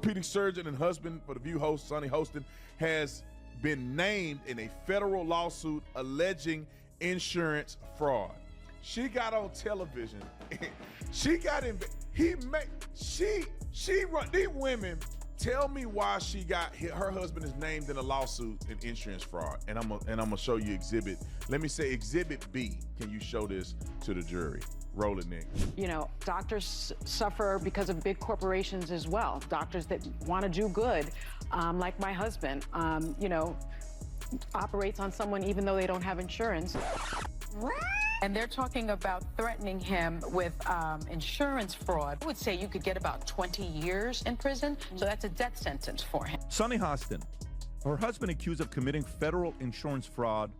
orthopedic surgeon and husband for The View host Sunny Hostin has been named in a federal lawsuit alleging insurance fraud. She got on television. She got in. She run these women. Tell me why she got her husband is named in a lawsuit in insurance fraud, and I'm gonna show you exhibit. Let me say exhibit B. Can you show this to the jury? Roll it, Nick. You know, doctors suffer because of big corporations as well. Doctors that want to do good, like my husband, you know, operates on someone even though they don't have insurance. And they're talking about threatening him with insurance fraud. I would say you could get about 20 years in prison, so that's a death sentence for him. Sunny Hostin, her husband accused of committing federal insurance fraud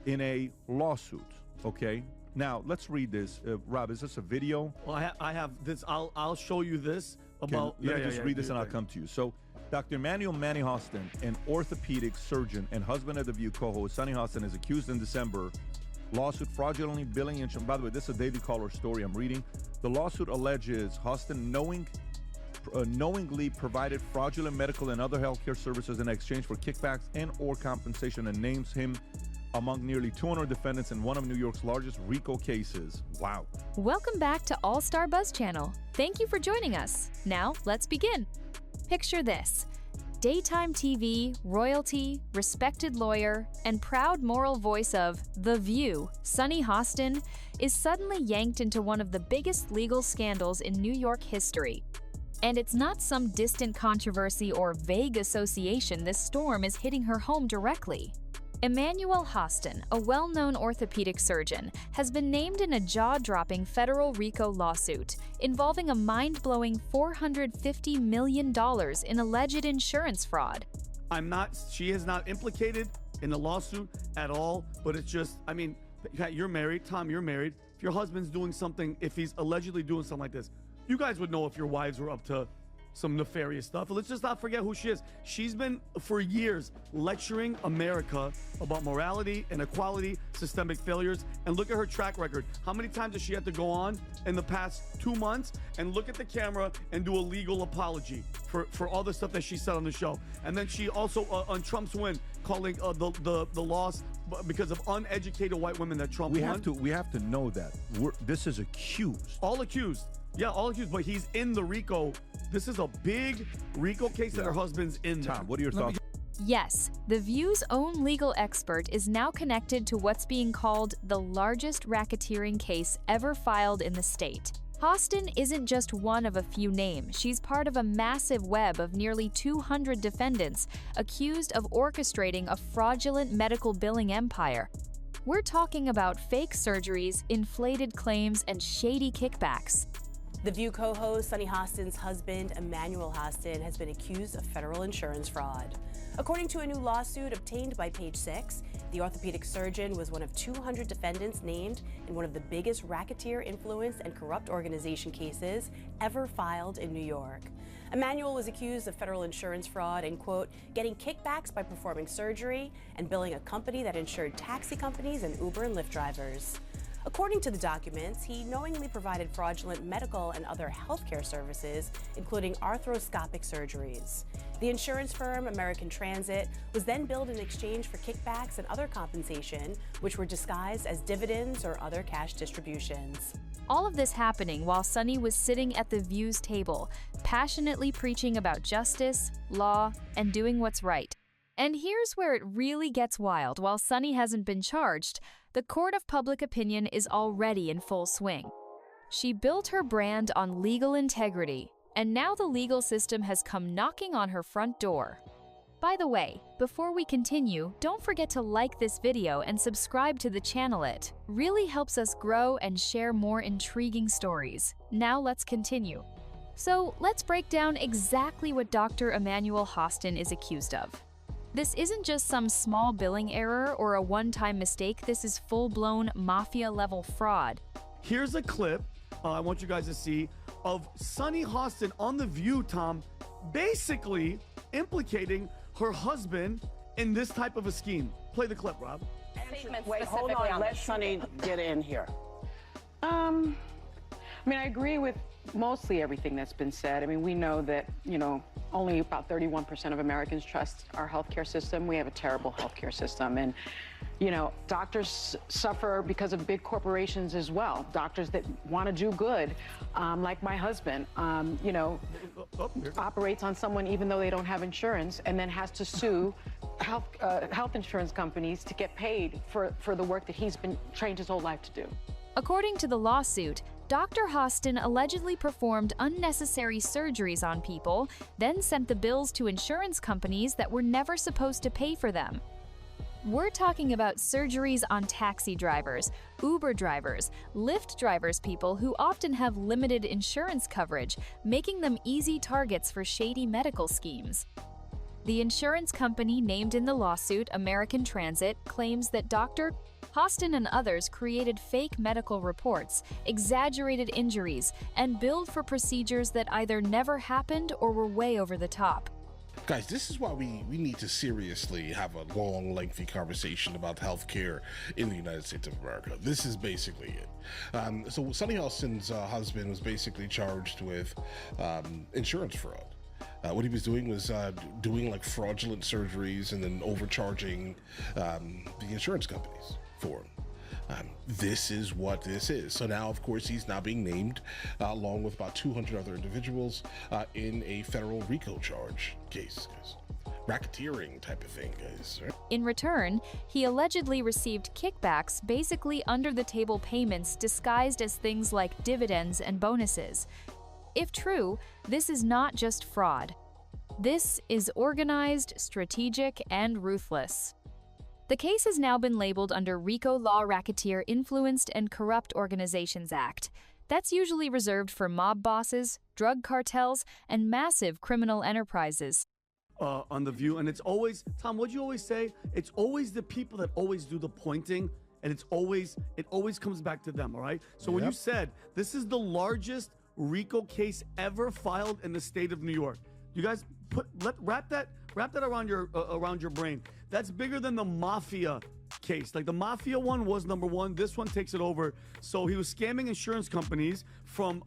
in a lawsuit, okay? Now, let's read this. Rob, is this a video? Well, I have this. I'll show you this about... Let me just read this and I'll come to you. So, Dr. Emmanuel Manny Hostin, an orthopedic surgeon and husband of The View co-host, Sunny Hostin, is accused in December lawsuit fraudulently billing insurance. By the way, this is a Daily Caller story I'm reading. The lawsuit alleges Hostin knowingly provided fraudulent medical and other healthcare services in exchange for kickbacks and or compensation, and names him among nearly 200 defendants in one of New York's largest RICO cases. Wow. Welcome back to All Star Buzz Channel. Thank you for joining us. Now, let's begin. Picture this. Daytime TV, royalty, respected lawyer, and proud moral voice of The View, Sunny Hostin, is suddenly yanked into one of the biggest legal scandals in New York history. And it's not some distant controversy or vague association this storm is hitting her home directly. Emmanuel Hostin, a well-known orthopedic surgeon, has been named in a jaw-dropping federal RICO lawsuit involving a mind-blowing $450 million in alleged insurance fraud. She is not implicated in the lawsuit at all, but it's just, I mean, you're married, Tom, you're married. If your husband's doing something, if he's allegedly doing something like this, you guys would know if your wives were up to some nefarious stuff. Let's just not forget who she is. She's been, for years, lecturing America about morality, inequality, systemic failures, and look at her track record. How many times has she had to go on in the past 2 months and look at the camera and do a legal apology for all the stuff that she said on the show? And then she also, on Trump's win, calling the loss because of uneducated white women that Trump won. We have to know that. This is accused. All accused. Yeah, all accused, but he's in the RICO. This is a big RICO case that her husband's in there. Tom, what are your thoughts? Yes, The View's own legal expert is now connected to what's being called the largest racketeering case ever filed in the state. Hostin isn't just one of a few names. She's part of a massive web of nearly 200 defendants accused of orchestrating a fraudulent medical billing empire. We're talking about fake surgeries, inflated claims, and shady kickbacks. The View co-host Sunny Hostin's husband, Emmanuel Hostin, has been accused of federal insurance fraud. According to a new lawsuit obtained by Page Six, the orthopedic surgeon was one of 200 defendants named in one of the biggest racketeer influence and corrupt organization cases ever filed in New York. Emmanuel was accused of federal insurance fraud and, quote, getting kickbacks by performing surgery and billing a company that insured taxi companies and Uber and Lyft drivers. According to the documents, he knowingly provided fraudulent medical and other healthcare services, including arthroscopic surgeries. The insurance firm, American Transit, was then billed in exchange for kickbacks and other compensation, which were disguised as dividends or other cash distributions. All of this happening while Sunny was sitting at The View's table, passionately preaching about justice, law, and doing what's right. And here's where it really gets wild. While Sunny hasn't been charged, the court of public opinion is already in full swing. She built her brand on legal integrity, and now the legal system has come knocking on her front door. By the way, before we continue, don't forget to like this video and subscribe to the channel. It really helps us grow and share more intriguing stories. Now let's continue. So let's break down exactly what Dr. Emmanuel Hostin is accused of. This isn't just some small billing error or a one-time mistake. This is full-blown mafia-level fraud. Here's a clip I want you guys to see of Sunny Hostin on The View, Tom, basically implicating her husband in this type of a scheme. Play the clip, Rob. Wait, hold on. Let Sunny get in here. I mean, I agree with mostly everything that's been said. I mean, we know that, only about 31% of Americans trust our healthcare system. We have a terrible healthcare system. And, doctors suffer because of big corporations as well. Doctors that want to do good, like my husband, operates on someone even though they don't have insurance, and then has to sue health insurance companies to get paid for the work that he's been trained his whole life to do. According to the lawsuit, Dr. Hostin allegedly performed unnecessary surgeries on people, then sent the bills to insurance companies that were never supposed to pay for them. We're talking about surgeries on taxi drivers, Uber drivers, Lyft drivers, people who often have limited insurance coverage, making them easy targets for shady medical schemes. The insurance company named in the lawsuit, American Transit, claims that Dr. Hostin and others created fake medical reports, exaggerated injuries, and billed for procedures that either never happened or were way over the top. Guys, this is why we need to seriously have a long, lengthy conversation about healthcare in the United States of America. This is basically it. So Sunny Hostin's husband was basically charged with insurance fraud. What he was doing was doing like fraudulent surgeries and then overcharging the insurance companies for him. This is what this is. So now, of course, he's now being named along with about 200 other individuals in a federal RICO charge case, guys. Racketeering type of thing, guys. Right? In return, he allegedly received kickbacks, basically under-the-table payments disguised as things like dividends and bonuses. If true, this is not just fraud. This is organized, strategic, and ruthless. The case has now been labeled under RICO Law Racketeer Influenced and Corrupt Organizations Act. That's usually reserved for mob bosses, drug cartels, and massive criminal enterprises. On The View, and it's always, Tom, what'd you always say? It's always the people that always do the pointing, and it always comes back to them, all right? So when you said, this is the largest RICO case ever filed in the state of New York, you guys wrap that around your brain. That's bigger than the mafia case. Like the mafia one was number one. This one takes it over. So he was scamming insurance companies from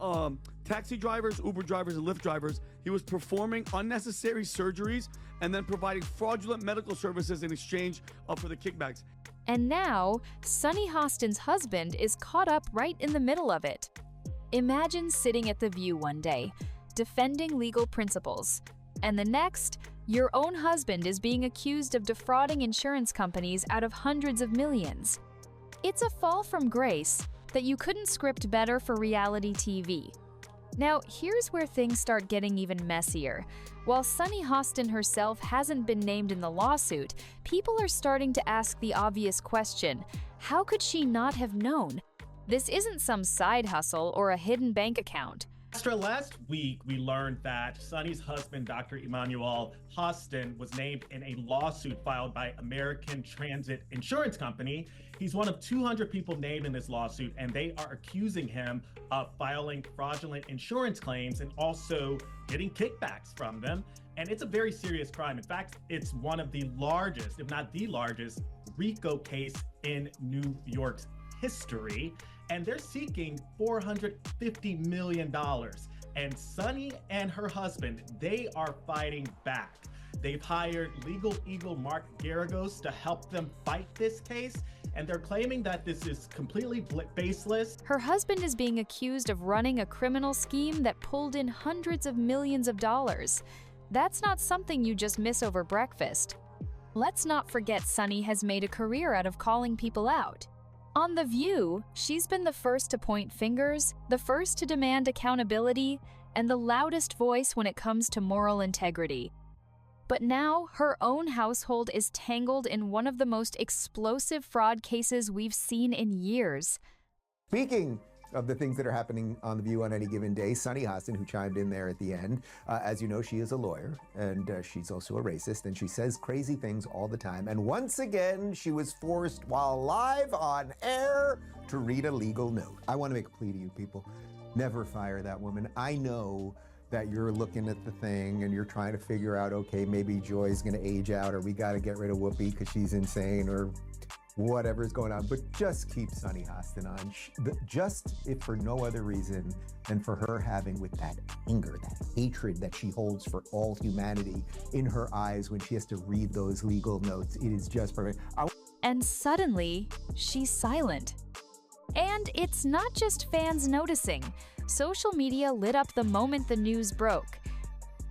taxi drivers, Uber drivers, and Lyft drivers. He was performing unnecessary surgeries and then providing fraudulent medical services in exchange for the kickbacks. And now, Sunny Hostin's husband is caught up right in the middle of it. Imagine sitting at The View one day, defending legal principles, and the next, your own husband is being accused of defrauding insurance companies out of hundreds of millions. It's a fall from grace that you couldn't script better for reality TV. Now, here's where things start getting even messier. While Sunny Hostin herself hasn't been named in the lawsuit, people are starting to ask the obvious question: how could she not have known? This isn't some side hustle or a hidden bank account. Last week, we learned that Sunny's husband, Dr. Emmanuel Hostin, was named in a lawsuit filed by American Transit Insurance Company. He's one of 200 people named in this lawsuit, and they are accusing him of filing fraudulent insurance claims and also getting kickbacks from them. And it's a very serious crime. In fact, it's one of the largest, if not the largest, RICO case in New York's history. And they're seeking $450 million. And Sunny and her husband, they are fighting back. They've hired legal eagle Mark Garagos to help them fight this case, and they're claiming that this is completely baseless. Her husband is being accused of running a criminal scheme that pulled in hundreds of millions of dollars. That's not something you just miss over breakfast. Let's not forget Sunny has made a career out of calling people out. On The View, she's been the first to point fingers, the first to demand accountability, and the loudest voice when it comes to moral integrity. But now, her own household is tangled in one of the most explosive fraud cases we've seen in years. Speaking of the things that are happening on The View on any given day, Sunny Hostin, who chimed in there at the end, as you know, she is a lawyer, and she's also a racist, and she says crazy things all the time. And once again, she was forced, while live on air, to read a legal note. I want to make a plea to you people. Never fire that woman. I know that you're looking at the thing and you're trying to figure out, okay, maybe Joy's going to age out, or we got to get rid of Whoopi because she's insane, or whatever's going on, but just keep Sunny Hostin on. Just if for no other reason than for her having with that anger, that hatred that she holds for all humanity in her eyes when she has to read those legal notes. It is just perfect. And suddenly, she's silent. And it's not just fans noticing. Social media lit up the moment the news broke.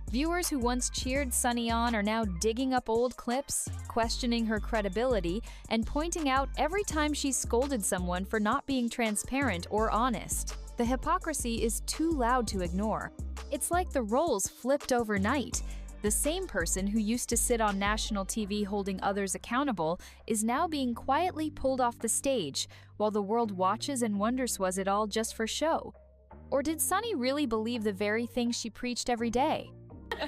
Viewers who once cheered Sunny on are now digging up old clips, questioning her credibility, and pointing out every time she scolded someone for not being transparent or honest. The hypocrisy is too loud to ignore. It's like the roles flipped overnight. The same person who used to sit on national TV holding others accountable is now being quietly pulled off the stage, while the world watches and wonders, was it all just for show? Or did Sunny really believe the very thing she preached every day?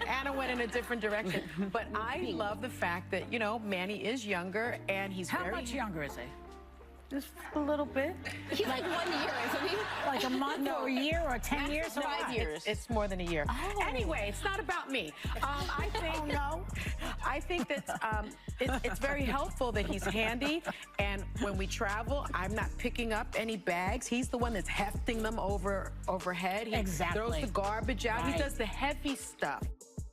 Anna went in a different direction, but I love the fact that, you know, Manny is younger and he's How very... much younger is he? Just a little bit. He's like 1 year, isn't he? Like a month or a year or 10 years? No, or what? 5 years. It's more than a year. Oh. Anyway, it's not about me. I think. Oh, no. I think that it's very helpful that he's handy, and when we travel, I'm not picking up any bags. He's the one that's hefting them overhead. He throws the garbage out. Right. He does the heavy stuff.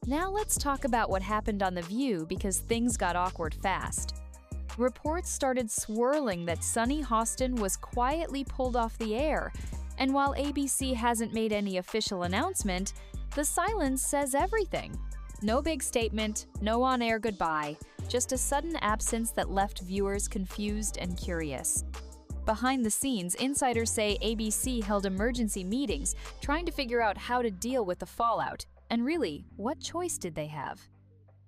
Now let's talk about what happened on The View, because things got awkward fast. Reports started swirling that Sunny Hostin was quietly pulled off the air, and while ABC hasn't made any official announcement, the silence says everything. No big statement, no on-air goodbye, just a sudden absence that left viewers confused and curious. Behind the scenes, insiders say ABC held emergency meetings trying to figure out how to deal with the fallout, and really, what choice did they have?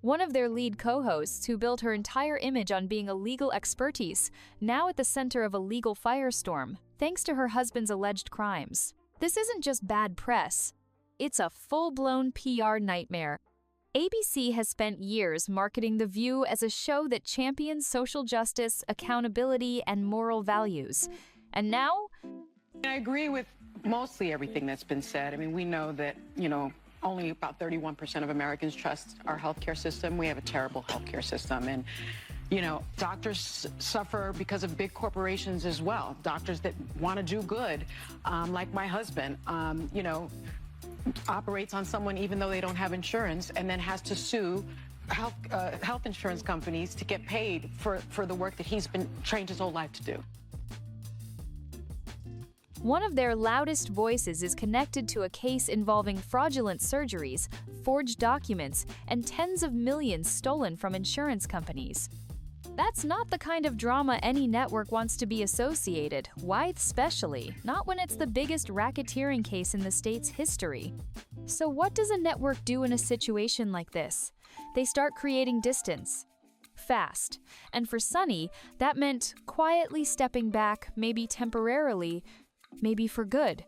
One of their lead co-hosts, who built her entire image on being a legal expertise, now at the center of a legal firestorm, thanks to her husband's alleged crimes. This isn't just bad press. It's a full-blown PR nightmare. ABC has spent years marketing The View as a show that champions social justice, accountability, and moral values. And now? I agree with mostly everything that's been said. I mean, we know that, you know, only about 31% of Americans trust our healthcare system. We have a terrible healthcare system. And, you know, doctors suffer because of big corporations as well. Doctors that want to do good, like my husband, you know, operates on someone even though they don't have insurance, and then has to sue health insurance companies to get paid for the work that he's been trained his whole life to do. One of their loudest voices is connected to a case involving fraudulent surgeries, forged documents, and tens of millions stolen from insurance companies. That's not the kind of drama any network wants to be associated, why especially, not when it's the biggest racketeering case in the state's history. So what does a network do in a situation like this? They start creating distance. Fast. And for Sunny, that meant quietly stepping back, maybe temporarily, maybe for good.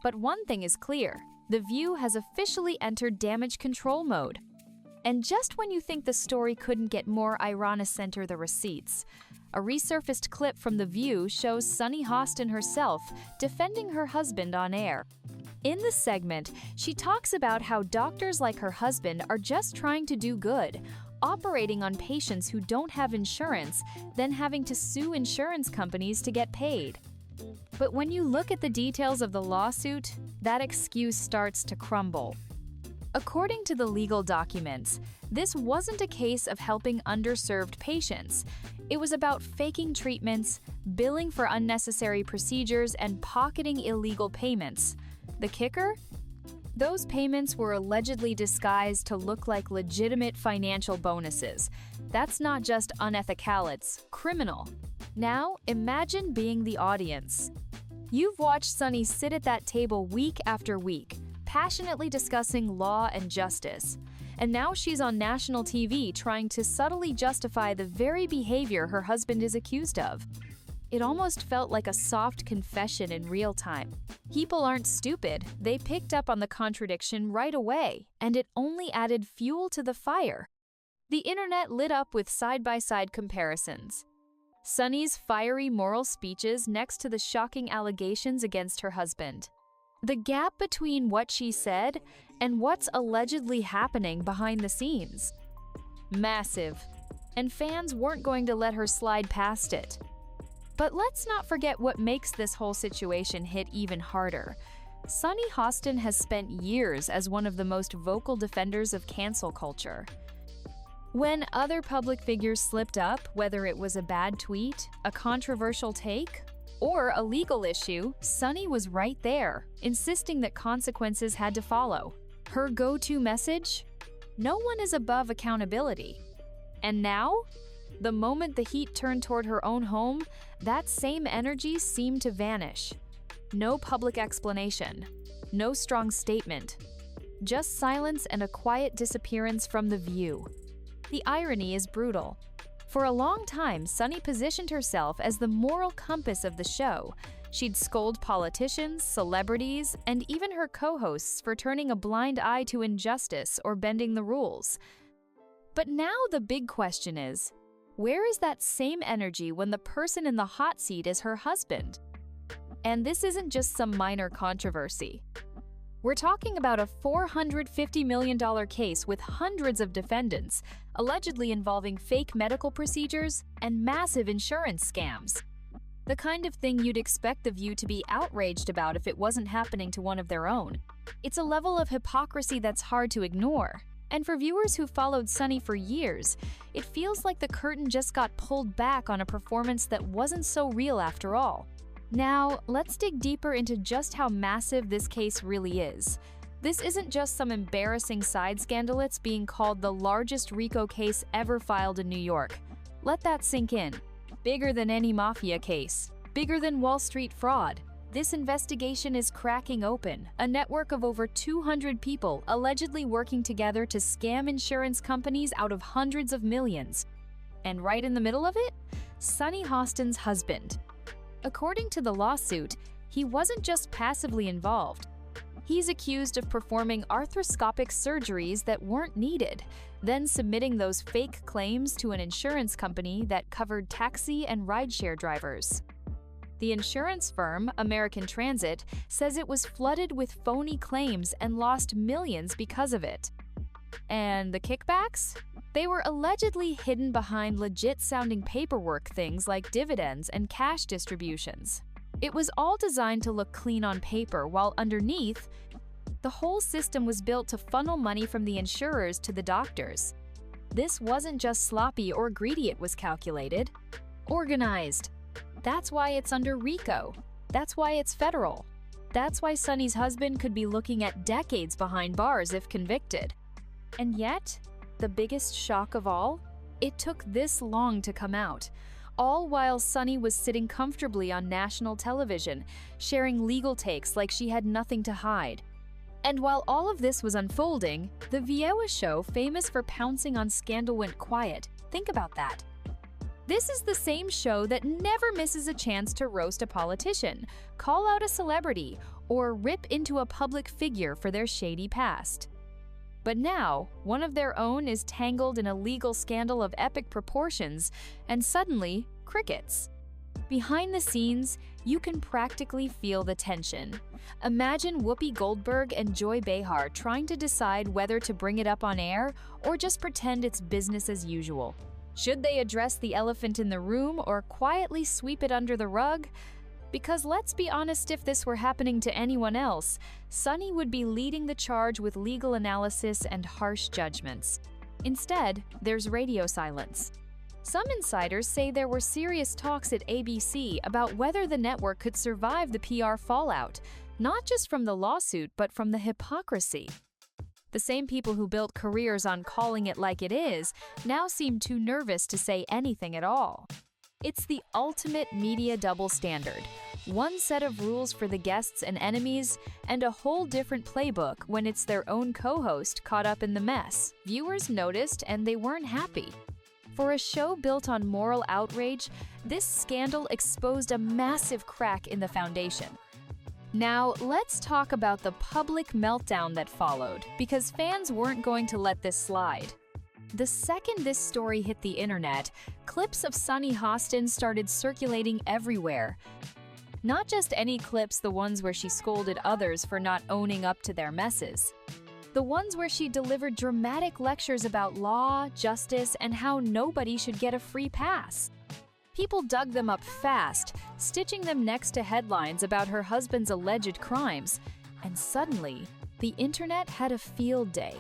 But one thing is clear, The View has officially entered damage control mode. And just when you think the story couldn't get more ironic, enter the receipts. A resurfaced clip from The View shows Sunny Hostin herself defending her husband on air. In the segment, she talks about how doctors like her husband are just trying to do good, operating on patients who don't have insurance, then having to sue insurance companies to get paid. But when you look at the details of the lawsuit, that excuse starts to crumble. According to the legal documents, this wasn't a case of helping underserved patients. It was about faking treatments, billing for unnecessary procedures, and pocketing illegal payments. The kicker? Those payments were allegedly disguised to look like legitimate financial bonuses. That's not just unethical, it's criminal. Now, imagine being the audience. You've watched Sunny sit at that table week after week, passionately discussing law and justice. And now she's on national TV trying to subtly justify the very behavior her husband is accused of. It almost felt like a soft confession in real time. People aren't stupid. They picked up on the contradiction right away, and it only added fuel to the fire. The internet lit up with side-by-side comparisons. Sunny's fiery moral speeches next to the shocking allegations against her husband. The gap between what she said and what's allegedly happening behind the scenes. Massive. and fans weren't going to let her slide past it. But let's not forget what makes this whole situation hit even harder. Sunny Hostin has spent years as one of the most vocal defenders of cancel culture. When other public figures slipped up, whether it was a bad tweet, a controversial take, or a legal issue, Sunny was right there, insisting that consequences had to follow. Her go-to message? No one is above accountability. And now? The moment the heat turned toward her own home, that same energy seemed to vanish. No public explanation. No strong statement. Just silence and a quiet disappearance from the view. The irony is brutal. For a long time, Sunny positioned herself as the moral compass of the show. She'd scold politicians, celebrities, and even her co-hosts for turning a blind eye to injustice or bending the rules. But now the big question is, where is that same energy when the person in the hot seat is her husband? And this isn't just some minor controversy. We're talking about a $450 million case with hundreds of defendants, allegedly involving fake medical procedures and massive insurance scams. The kind of thing you'd expect The View to be outraged about if it wasn't happening to one of their own. It's a level of hypocrisy that's hard to ignore. And for viewers who followed Sunny for years, it feels like the curtain just got pulled back on a performance that wasn't so real after all. Now, let's dig deeper into just how massive this case really is. This isn't just some embarrassing side scandal, it's being called the largest RICO case ever filed in New York. Let that sink in. Bigger than any mafia case. Bigger than Wall Street fraud. This investigation is cracking open a network of over 200 people allegedly working together to scam insurance companies out of hundreds of millions. And right in the middle of it, Sunny Hostin's husband. According to the lawsuit, he wasn't just passively involved. He's accused of performing arthroscopic surgeries that weren't needed, then submitting those fake claims to an insurance company that covered taxi and rideshare drivers. The insurance firm, American Transit, says it was flooded with phony claims and lost millions because of it. And the kickbacks? They were allegedly hidden behind legit-sounding paperwork, things like dividends and cash distributions. It was all designed to look clean on paper, while underneath, the whole system was built to funnel money from the insurers to the doctors. This wasn't just sloppy or greedy, it was calculated. Organized. That's why it's under RICO. That's why it's federal. That's why Sunny's husband could be looking at decades behind bars if convicted. And yet, the biggest shock of all? It took this long to come out, all while Sunny was sitting comfortably on national television, sharing legal takes like she had nothing to hide. And while all of this was unfolding, the Viewa show, famous for pouncing on scandal, went quiet. Think about that. This is the same show that never misses a chance to roast a politician, call out a celebrity, or rip into a public figure for their shady past. But now, one of their own is tangled in a legal scandal of epic proportions, and suddenly, crickets. Behind the scenes, you can practically feel the tension. Imagine Whoopi Goldberg and Joy Behar trying to decide whether to bring it up on air or just pretend it's business as usual. Should they address the elephant in the room or quietly sweep it under the rug? Because let's be honest, if this were happening to anyone else, Sunny would be leading the charge with legal analysis and harsh judgments. Instead, there's radio silence. Some insiders say there were serious talks at ABC about whether the network could survive the PR fallout, not just from the lawsuit, but from the hypocrisy. The same people who built careers on calling it like it is now seem too nervous to say anything at all. It's the ultimate media double standard. One set of rules for the guests and enemies, and a whole different playbook when it's their own co-host caught up in the mess. Viewers noticed and they weren't happy. For a show built on moral outrage, this scandal exposed a massive crack in the foundation. Now, let's talk about the public meltdown that followed, because fans weren't going to let this slide. The second this story hit the internet, clips of Sunny Hostin started circulating everywhere. Not just any clips, the ones where she scolded others for not owning up to their messes. The ones where she delivered dramatic lectures about law, justice, and how nobody should get a free pass. People dug them up fast, stitching them next to headlines about her husband's alleged crimes. And suddenly, the internet had a field day.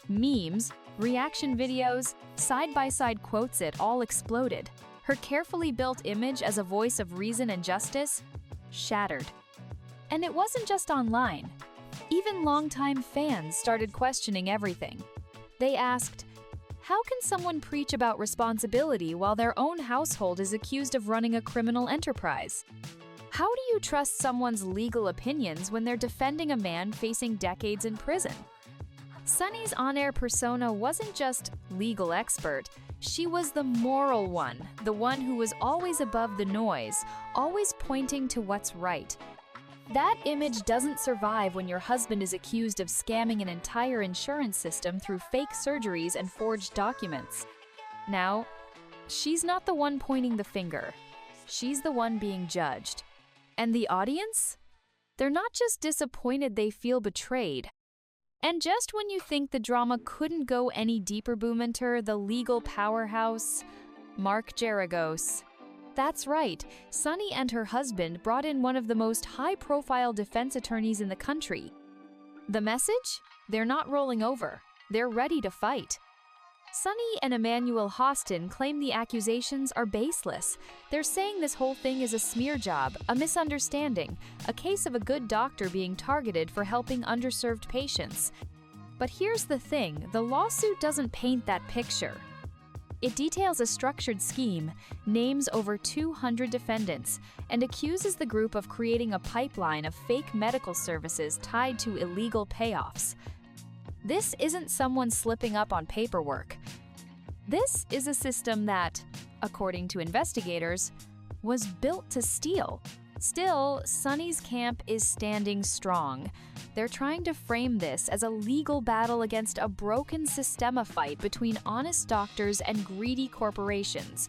Memes, reaction videos, side-by-side quotes, it all exploded. Her carefully built image as a voice of reason and justice shattered. And it wasn't just online. Even longtime fans started questioning everything. They asked, how can someone preach about responsibility while their own household is accused of running a criminal enterprise? How do you trust someone's legal opinions when they're defending a man facing decades in prison? Sunny's on-air persona wasn't just legal expert, she was the moral one, the one who was always above the noise, always pointing to what's right. That image doesn't survive when your husband is accused of scamming an entire insurance system through fake surgeries and forged documents. Now, she's not the one pointing the finger. She's the one being judged. And the audience? They're not just disappointed, they feel betrayed. And just when you think the drama couldn't go any deeper, Boominter, the legal powerhouse, Mark Geragos. That's right, Sunny and her husband brought in one of the most high-profile defense attorneys in the country. The message? They're not rolling over. They're ready to fight. Sunny and Emmanuel Hostin claim the accusations are baseless. They're saying this whole thing is a smear job, a misunderstanding, a case of a good doctor being targeted for helping underserved patients. But here's the thing, the lawsuit doesn't paint that picture. It details a structured scheme, names over 200 defendants, and accuses the group of creating a pipeline of fake medical services tied to illegal payoffs. This isn't someone slipping up on paperwork. This is a system that, according to investigators, was built to steal. Still, Sunny's camp is standing strong. They're trying to frame this as a legal battle against a broken systema fight between honest doctors and greedy corporations.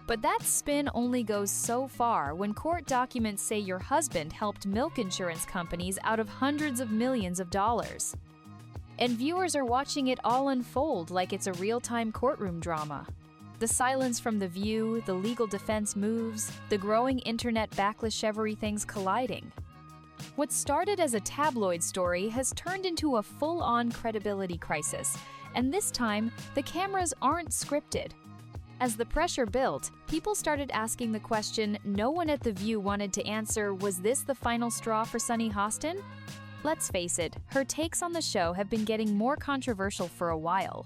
But that spin only goes so far when court documents say your husband helped milk insurance companies out of hundreds of millions of dollars. And viewers are watching it all unfold like it's a real-time courtroom drama. The silence from The View, the legal defense moves, the growing internet backlash, everything's colliding. What started as a tabloid story has turned into a full-on credibility crisis, and this time, the cameras aren't scripted. As the pressure built, people started asking the question no one at The View wanted to answer: was this the final straw for Sunny Hostin? Let's face it, her takes on the show have been getting more controversial for a while.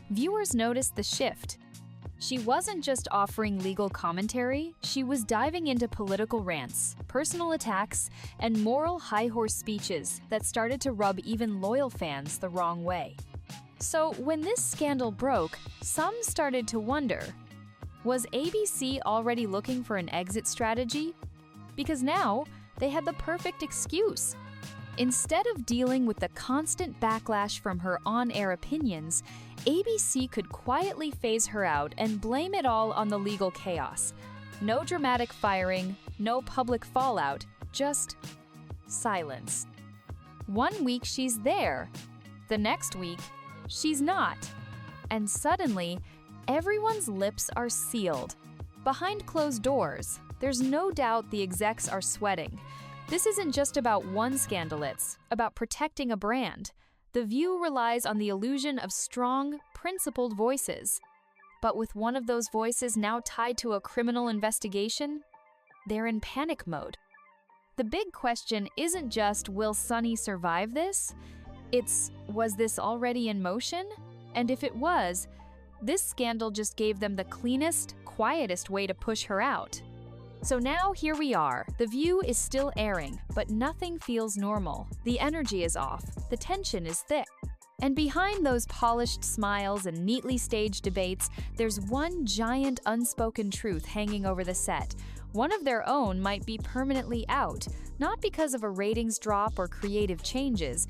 Viewers noticed the shift. She wasn't just offering legal commentary, she was diving into political rants, personal attacks, and moral high-horse speeches that started to rub even loyal fans the wrong way. So when this scandal broke, some started to wonder, was ABC already looking for an exit strategy? Because now, they had the perfect excuse. Instead of dealing with the constant backlash from her on-air opinions, ABC could quietly phase her out and blame it all on the legal chaos. No dramatic firing, no public fallout, just silence. 1 week she's there, the next week she's not. And suddenly, everyone's lips are sealed. Behind closed doors, there's no doubt the execs are sweating. This isn't just about one scandal, it's about protecting a brand. The View relies on the illusion of strong, principled voices. But with one of those voices now tied to a criminal investigation, they're in panic mode. The big question isn't just, will Sunny survive this? It's, was this already in motion? And if it was, this scandal just gave them the cleanest, quietest way to push her out. So now here we are. The View is still airing, but nothing feels normal. The energy is off. The tension is thick. And behind those polished smiles and neatly staged debates, there's one giant unspoken truth hanging over the set. One of their own might be permanently out, not because of a ratings drop or creative changes,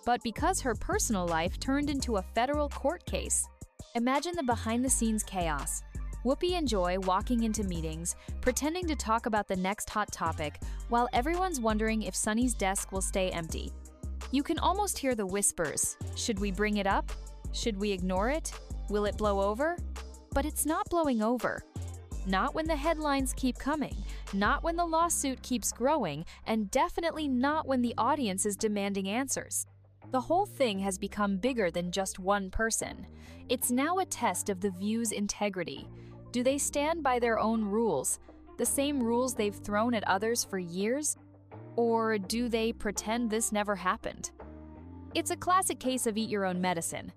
but because her personal life turned into a federal court case. Imagine the behind-the-scenes chaos. Whoopi and Joy walking into meetings, pretending to talk about the next hot topic, while everyone's wondering if Sunny's desk will stay empty. You can almost hear the whispers. Should we bring it up? Should we ignore it? Will it blow over? But it's not blowing over. Not when the headlines keep coming, not when the lawsuit keeps growing, and definitely not when the audience is demanding answers. The whole thing has become bigger than just one person. It's now a test of The View's integrity. Do they stand by their own rules, the same rules they've thrown at others for years? Or do they pretend this never happened? It's a classic case of eat your own medicine.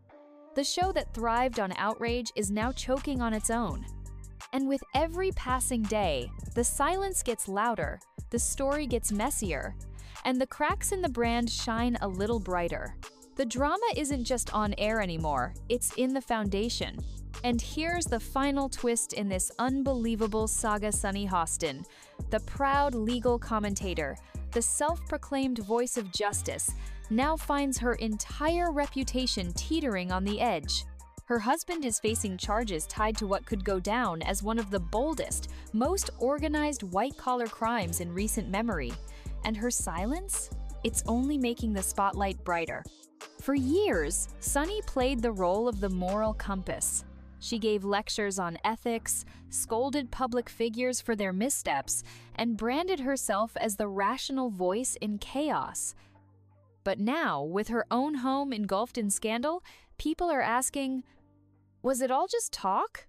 The show that thrived on outrage is now choking on its own. And with every passing day, the silence gets louder, the story gets messier, and the cracks in the brand shine a little brighter. The drama isn't just on air anymore, it's in the foundation. And here's the final twist in this unbelievable saga. Sunny Hostin, the proud legal commentator, the self-proclaimed voice of justice, now finds her entire reputation teetering on the edge. Her husband is facing charges tied to what could go down as one of the boldest, most organized white-collar crimes in recent memory. And her silence? It's only making the spotlight brighter. For years, Sunny played the role of the moral compass. She gave lectures on ethics, scolded public figures for their missteps, and branded herself as the rational voice in chaos. But now, with her own home engulfed in scandal, people are asking, was it all just talk?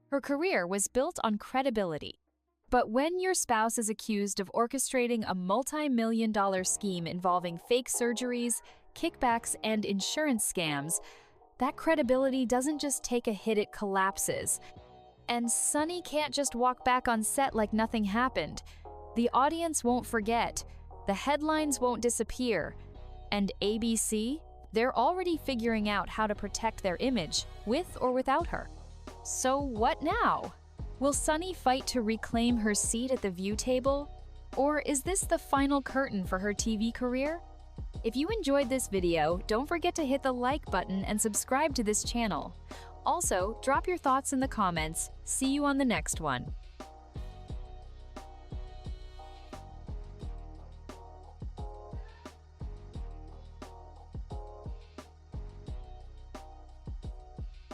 Her career was built on credibility. But when your spouse is accused of orchestrating a multi-million-dollar scheme involving fake surgeries, kickbacks, and insurance scams, that credibility doesn't just take a hit, it collapses. And Sunny can't just walk back on set like nothing happened. The audience won't forget, the headlines won't disappear, and ABC? They're already figuring out how to protect their image, with or without her. So what now? Will Sunny fight to reclaim her seat at the View table? Or is this the final curtain for her TV career? If you enjoyed this video, don't forget to hit the like button and subscribe to this channel. Also, drop your thoughts in the comments. See you on the next one.